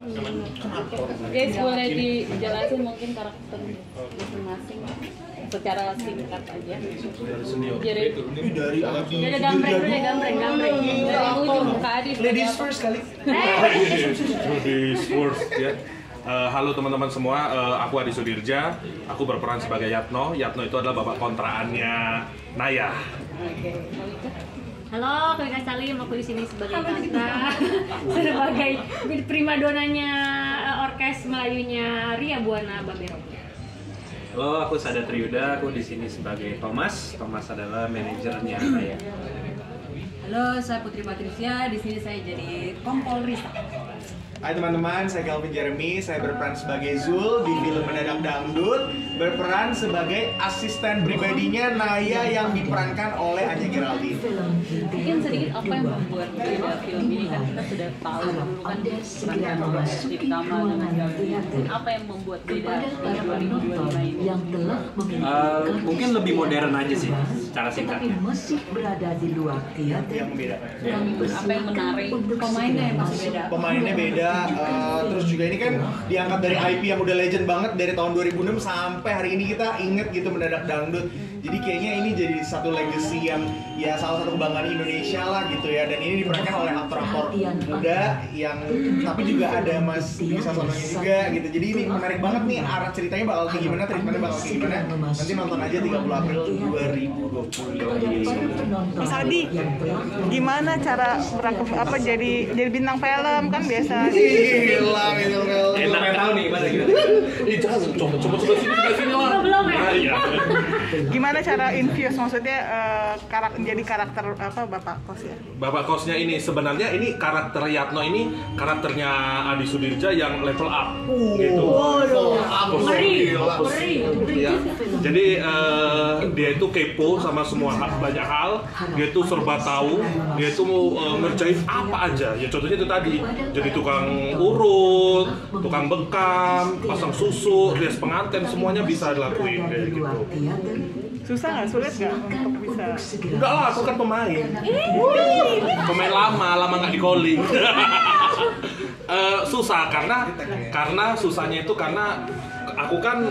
Guys, boleh dijelasin mungkin karakter masing-masing secara singkat aja. Jadi dari gambreng dari ujung ke Adis. Ladies first kali. Ladies first ya. Halo teman-teman semua, aku Adi Sudirja. Aku berperan sebagai Yatno. Yatno itu adalah bapak kontraannya Naya. Oke. Halo, aku Ika Salim. Aku di sini sebagai Tanta, sebagai primadonanya orkes Melayunya Ria Buana Babero. Halo, aku Sada Triyuda. Aku di sini sebagai Thomas. Thomas adalah manajernya Naya. Halo, saya Putri Patricia. Di sini saya jadi Kompol Risa. Hai teman-teman, saya Calvin Jeremy. Saya berperan sebagai Zul di film Mendadak Dangdut. Berperan sebagai asisten pribadinya Naya yang diperankan oleh Anya Geraldine. Mungkin sedikit apa yang membuat beda film ini, kan kita sudah tahu dulu kan perannya di Kamal dan Gavin. Apa yang membuat beda di 2025 ini? Mungkin lebih modern aja sih, secara singkatnya. Masih berada di luar teater. Yang membedakan. Apa yang menarik? Pemainnya yang masih beda. Pemainnya beda, terus juga ini kan diangkat dari IP yang udah legend banget dari tahun 2006 sampai hari ini kita inget gitu Mendadak Dangdut. Jadi kayaknya ini jadi satu legacy yang ya salah satu kebanggaan Indonesia lah gitu ya. Dan ini diperankan oleh aktor-aktor muda yang tapi juga ada Mas Bisa Sononya juga gitu. Jadi ini menarik banget nih, arah ceritanya bakal kayak gimana, treatmentnya bakal kayak gimana. Nanti nonton aja 30 April 2020. Mas Adi, gimana cara jadi bintang film kan biasa? Gila, bintang film. Enak tahu nih, gimana gitu. Jangan coba sini lah. Belum ya? Iya. Gimana cara infuse maksudnya jadi karakter apa Bapak Kos ya? Bapak kosnya ini sebenarnya ini karakter Yatno ini karakternya Adi Sudirja yang level up gitu. Ngeri. Ya. Jadi dia itu kepo sama semua banyak hal. Dia itu serba tahu. Dia itu mau ngerjain apa aja. Ya contohnya itu tadi. Jadi tukang urut, tukang bekam, pasang susu, rias pengantin, semuanya bisa dilakuin kayak gitu. Susah nggak, sulit nggak untuk bisa? Enggak lah, aku kan pemain. Pemain lama nggak di calling. Susah karena susahnya itu karena aku kan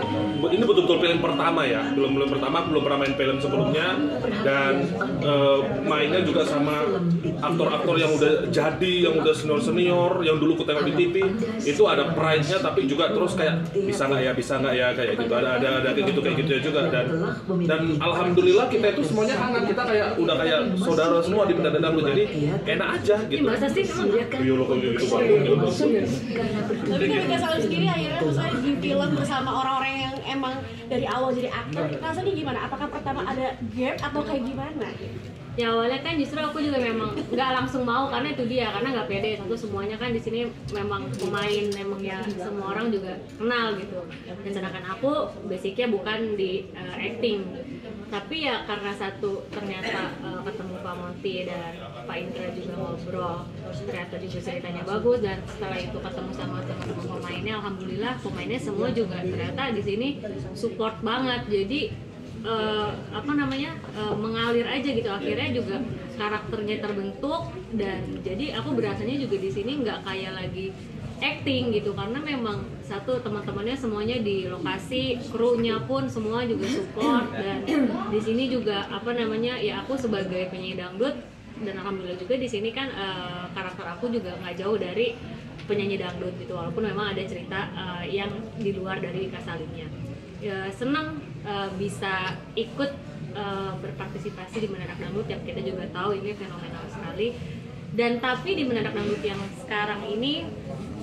ini betul-betul film pertama ya, belum pernah main film sebelumnya dan mainnya juga sama aktor-aktor yang udah jadi, yang udah senior yang dulu ku tengok di TV. Itu ada pride-nya tapi juga terus kayak bisa nggak ya kayak gitu, ada kayak gitu juga dan alhamdulillah kita itu semuanya hangat, kita udah kayak saudara semua di Mendadak Dangdut, jadi enak aja gitu. Masa sih emang? Iya lo kalau gitu banget. Tapi kan Ika Salim sendiri akhirnya misalnya di film bersama orang-orang yang emang dari awal jadi aktor, rasanya gimana? Apakah pertama ada gap atau kayak gimana? Ya awalnya kan justru aku juga memang nggak langsung mau karena itu dia, karena nggak pede. Satu semuanya kan di sini memang pemain, memang ya semua orang juga kenal gitu. Dan sedangkan aku basicnya bukan di acting, tapi ya karena satu ternyata ketemu Pak Monty dan Pak Indra juga ngobrol, ternyata juga ceritanya bagus, dan setelah itu ketemu sama teman-teman pemainnya, alhamdulillah pemainnya semua juga ternyata di sini support banget. Jadi mengalir aja gitu, akhirnya juga karakternya terbentuk, dan jadi aku berasanya juga di sini nggak kayak lagi acting gitu, karena memang satu teman-temannya semuanya di lokasi, krunya pun semua juga support, dan di sini juga ya aku sebagai penyanyi dangdut, dan alhamdulillah juga di sini kan karakter aku juga nggak jauh dari penyanyi dangdut gitu, walaupun memang ada cerita yang di luar dari Ika Salimnya. Ya, senang bisa ikut berpartisipasi di Mendadak Dangdut yang kita juga tahu ini fenomenal sekali. Dan tapi di Mendadak Dangdut yang sekarang ini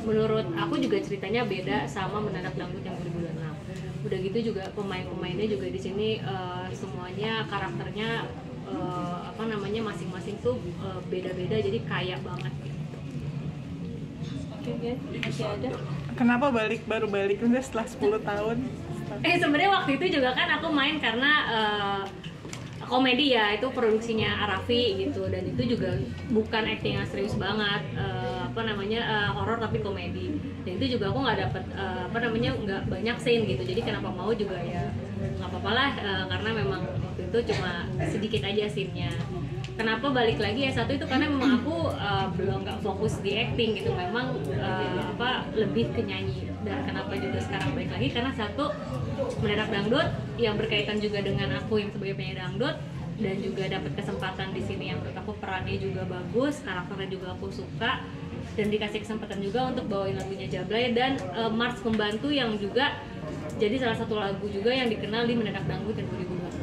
menurut aku juga ceritanya beda sama Mendadak Dangdut yang 2026. Udah gitu juga pemain-pemainnya juga di sini semuanya karakternya masing-masing tuh beda-beda, jadi kaya banget gitu. Oke, masih ada. Kenapa baru balik udah setelah 10 tahun? Sebenarnya waktu itu juga kan aku main karena komedi ya, itu produksinya Arafi gitu, dan itu juga bukan acting yang serius banget, horor tapi komedi, dan itu juga aku nggak dapet nggak banyak scene gitu, jadi kenapa mau juga ya nggak apa-apa lah, karena memang waktu itu cuma sedikit aja scene-nya. kenapa balik lagi ya, satu itu karena memang aku belum nggak fokus di acting gitu, memang lebih ke nyanyi. Dan kenapa juga sekarang balik lagi, karena satu Mendadak Dangdut yang berkaitan juga dengan aku yang sebagai penyanyi dangdut, dan juga dapat kesempatan di sini yang menurut aku perannya juga bagus, karakternya juga aku suka, dan dikasih kesempatan juga untuk bawain lagunya Jablay dan Mars Pembantu yang juga jadi salah satu lagu juga yang dikenal di Mendadak Dangdut yang 2026.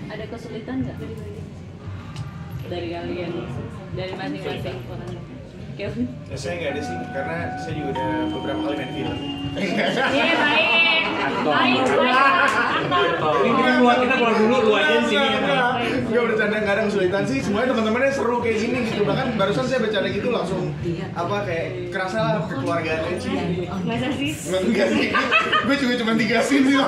Ada kesulitan nggak dari kalian, dari masing-masing orang? Kevin? Saya nggak ada sih, karena saya juga udah beberapa kali main film. Iya, baik. Baik. Ini kita keluar, kita keluar dulu, lu aja sih. Gue bercanda, nggak ada kesulitan sih, semuanya teman-temannya seru kayak gini gitu. Bahkan barusan saya bercanda gitu langsung kayak kerasa lah kekeluargaannya sih. Masa sih? Enggak sih, gue juga cuma 3 scene sih.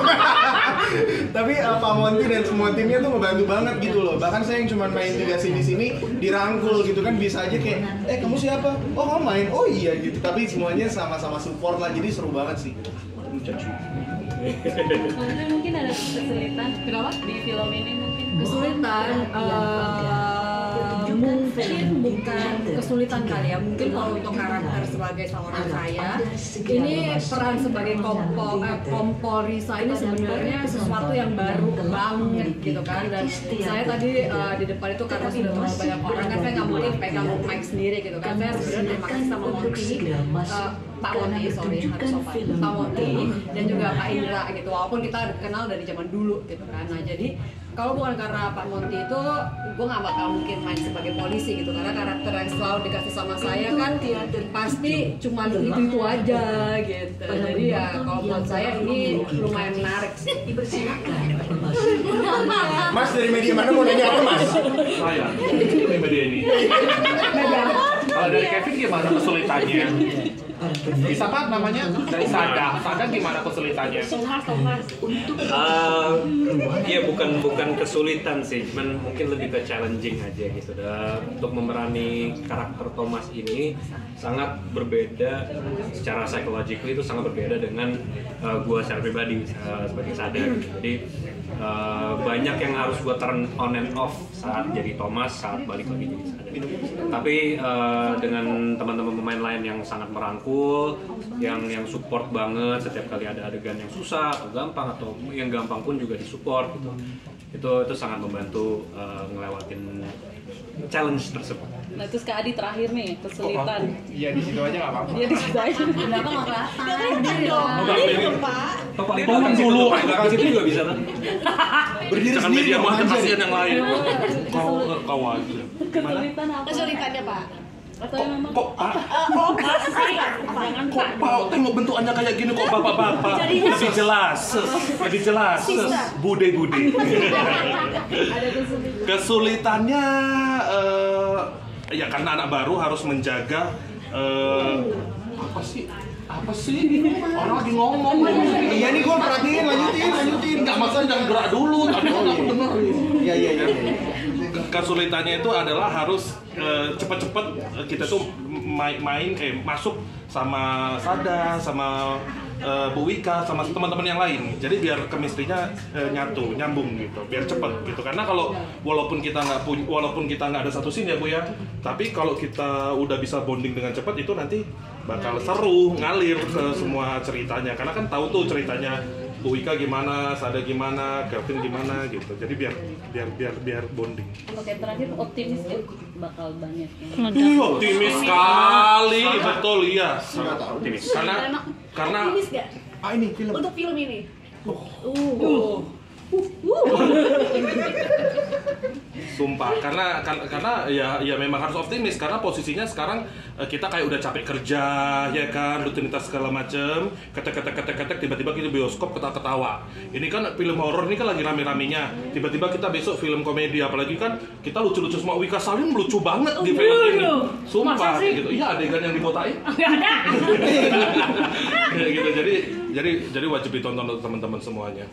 Tapi Pak Monty dan semua timnya tuh ngebantu banget gitu loh. Bahkan saya yang cuma main 3 scene di sini dirangkul gitu kan, bisa aja kayak, kamu siapa? Oh kamu main? Oh iya gitu. Tapi semuanya sama-sama support lah, jadi seru banget sih. Mungkin ada kesulitan. Kenapa? Di film ini mungkin Kesulitan, mungkin bukan kesulitan kali ya, mungkin kalau untuk karakter sebagai seorang saya, ini peran sebagai kompol Risa ini sebenarnya sesuatu yang baru banget gitu kan. Dan saya tadi di depan itu karena sudah terlalu banyak orang kan, saya nggak mungkin pegang mic sendiri gitu kan. Saya sebenarnya terima kasih sama Monty, Pak Monty, harus Pak Monty dan juga Pak Indra gitu, walaupun kita kenal dari zaman dulu gitu kan. Nah jadi kalau bukan karena Pak Monty itu, gue nggak bakal mungkin main sebagai polisi gitu, karena karakter yang selalu dikasih sama saya kan pasti cuma itu aja gitu. Jadi ya kalau buat saya ini lumayan menarik sih. Mas dari media mana mau nanya apa Mas? Saya dari media ini. Kalau dari Kevin gimana kesulitannya? Bisa Pak namanya? Dari Sada gimana kesulitannya? Thomas. Iya bukan kesulitan sih, cuman mungkin lebih ke challenging aja gitu. Dan untuk memerani karakter Thomas ini sangat berbeda secara psychological, itu sangat berbeda dengan gua secara pribadi sebagai Sada gitu. Jadi banyak yang harus gua turn on and off saat jadi Thomas, saat balik lagi jadi Sada. Tapi dengan teman-teman pemain lain yang sangat merangkul, yang support banget setiap kali ada adegan yang susah atau gampang, atau yang gampang pun juga disupport gitu. Itu sangat membantu ngelewatin challenge tersebut. Nah terus Kak Adi terakhir nih, kesulitan. Iya di situ aja nggak apa-apa. Iya di situ aja. Kenapa nggak kelihatan? Ini Pak. Dia belakang dulu, belakang situ juga bisa kan? Berdiri Jangan sendiri media dong, mau anjir. kasihan yang lain. Kau aja. Kesulitan apa? Kesulitannya Pak. Atau memang Kok Pak tengok bentukannya kayak gini kok bapak-bapak. Lebih jelas. Bude. ada kesulitan? Kesulitannya ya karena anak baru harus menjaga apa sih orang lagi ngomong. Iya nih gue perhatiin, lanjutin. Nggak masalah, jangan gerak dulu. Aku dengerin. Iya. Kesulitannya itu adalah harus cepat-cepat kita tuh masuk sama Sada, sama Bu Wika, sama teman-teman yang lain. Jadi biar chemistry-nya nyambung gitu, biar cepet gitu. Karena kalau walaupun kita nggak ada satu scene ya Bu ya, tapi kalau kita udah bisa bonding dengan cepat itu nanti bakal seru, ngalir ke semua ceritanya. Karena kan tahu tuh ceritanya Bu Wika gimana, Sada gimana, Kevin gimana gitu. Jadi biar bonding. Oke, terakhir optimis ya bakal banyak yang Optimis sekali, betul iya. Sangat optimis. Karena optimis gak? Ini film. Untuk film ini. Sumpah, karena ya memang harus optimis karena posisinya sekarang kita kayak udah capek kerja ya kan, rutinitas segala macem, ketek tiba-tiba kita bioskop ketawa. Ini kan film horor, ini kan lagi rame-ramenya. Tiba-tiba kita besok film komedi, apalagi kan kita lucu-lucu sama Wika Salim, lucu banget di film ini. Sumpah gitu. Iya, adegan yang dibotain. Nggak ada. Gitu. Jadi wajib ditonton teman-teman semuanya.